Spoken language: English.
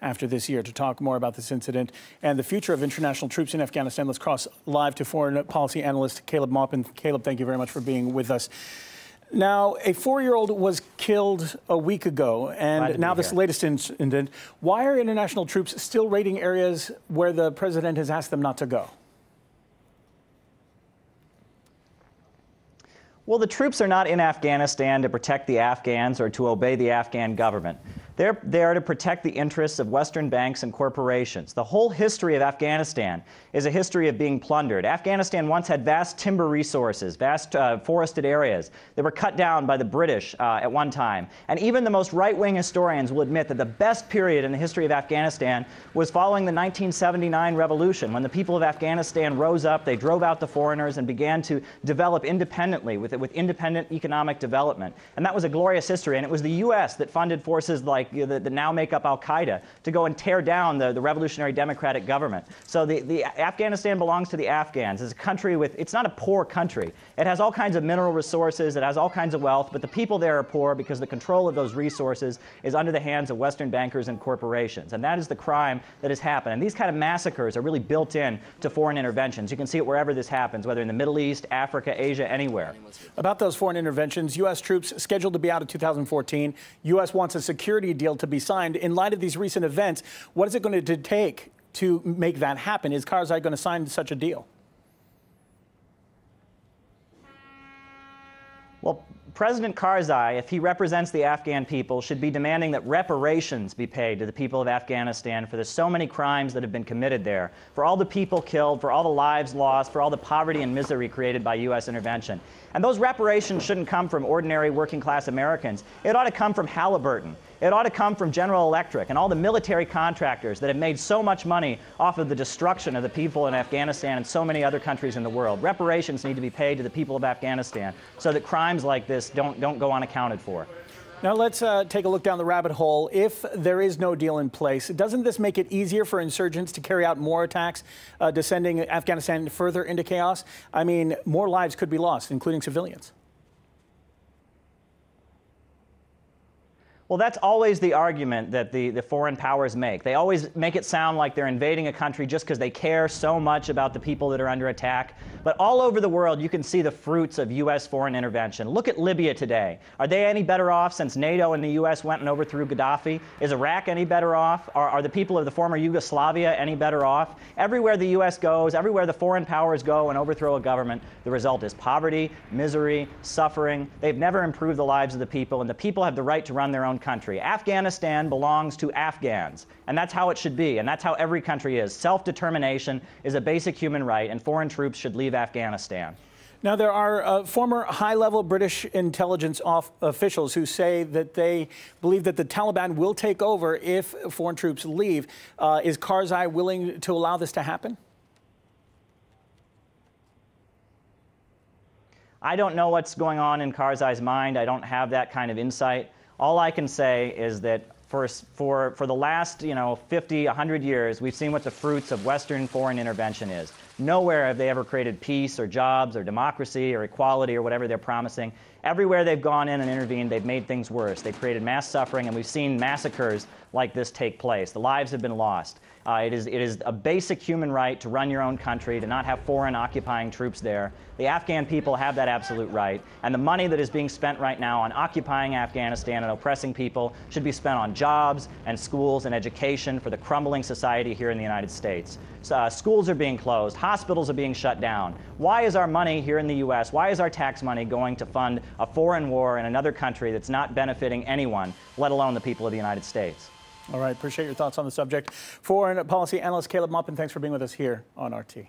after this year. To talk more about this incident and the future of international troops in Afghanistan, let's cross live to foreign policy analyst Caleb Maupin. Caleb, thank you very much for being with us. Now, a 4-year-old was killed a week ago, and now this latest incident. Why are international troops still raiding areas where the president has asked them not to go? Well, the troops are not in Afghanistan to protect the Afghans or to obey the Afghan government. They're there to protect the interests of Western banks and corporations. The whole history of Afghanistan is a history of being plundered. Afghanistan once had vast timber resources, vast forested areas that were cut down by the British at one time. And even the most right-wing historians will admit that the best period in the history of Afghanistan was following the 1979 revolution, when the people of Afghanistan rose up, they drove out the foreigners and began to develop independently with independent economic development. And that was a glorious history. And it was the U.S. that funded forces like that now make up al-Qaeda to go and tear down the revolutionary democratic government. So the Afghanistan belongs to the Afghans. It's a country with, it's not a poor country. It has all kinds of mineral resources, it has all kinds of wealth, but the people there are poor because the control of those resources is under the hands of Western bankers and corporations. And that is the crime that has happened. And these kind of massacres are really built in to foreign interventions. You can see it wherever this happens, whether in the Middle East, Africa, Asia, anywhere. About those foreign interventions, U.S. troops scheduled to be out in 2014. U.S. wants a security deal to be signed. In light of these recent events, what is it going to take to make that happen? Is Karzai going to sign such a deal? Well, President Karzai, if he represents the Afghan people, should be demanding that reparations be paid to the people of Afghanistan for the so many crimes that have been committed there, for all the people killed, for all the lives lost, for all the poverty and misery created by U.S. intervention. And those reparations shouldn't come from ordinary working-class Americans. It ought to come from Halliburton. It ought to come from General Electric and all the military contractors that have made so much money off of the destruction of the people in Afghanistan and so many other countries in the world. Reparations need to be paid to the people of Afghanistan so that crimes like this don't go unaccounted for. Now let's take a look down the rabbit hole. If there is no deal in place, doesn't this make it easier for insurgents to carry out more attacks, descending Afghanistan further into chaos? I mean, more lives could be lost, including civilians. Well, that's always the argument that the foreign powers make. They always make it sound like they're invading a country just because they care so much about the people that are under attack. But all over the world, you can see the fruits of U.S. foreign intervention. Look at Libya today. Are they any better off since NATO and the U.S. went and overthrew Gaddafi? Is Iraq any better off? Are the people of the former Yugoslavia any better off? Everywhere the U.S. goes, everywhere the foreign powers go and overthrow a government, the result is poverty, misery, suffering. They've never improved the lives of the people, and the people have the right to run their own country. Afghanistan belongs to Afghans, and that's how it should be, and that's how every country is. Self-determination is a basic human right, and foreign troops should leave Afghanistan. Now, there are former high-level British intelligence officials who say that they believe that the Taliban will take over if foreign troops leave. Is Karzai willing to allow this to happen? I don't know what's going on in Karzai's mind. I don't have that kind of insight. All I can say is that for the last 50, 100 years, we've seen what the fruits of Western foreign intervention is. Nowhere have they ever created peace or jobs or democracy or equality or whatever they're promising. Everywhere they've gone in and intervened, they've made things worse. They've created mass suffering, and we've seen massacres like this take place. The lives have been lost. It is a basic human right to run your own country, to not have foreign occupying troops there. The Afghan people have that absolute right, and the money that is being spent right now on occupying Afghanistan and oppressing people should be spent on jobs and schools and education for the crumbling society here in the United States. Schools are being closed, hospitals are being shut down. Why is our money here in the U.S., why is our tax money going to fund a foreign war in another country that's not benefiting anyone, let alone the people of the United States? All right, appreciate your thoughts on the subject. Foreign policy analyst Caleb Maupin, thanks for being with us here on RT.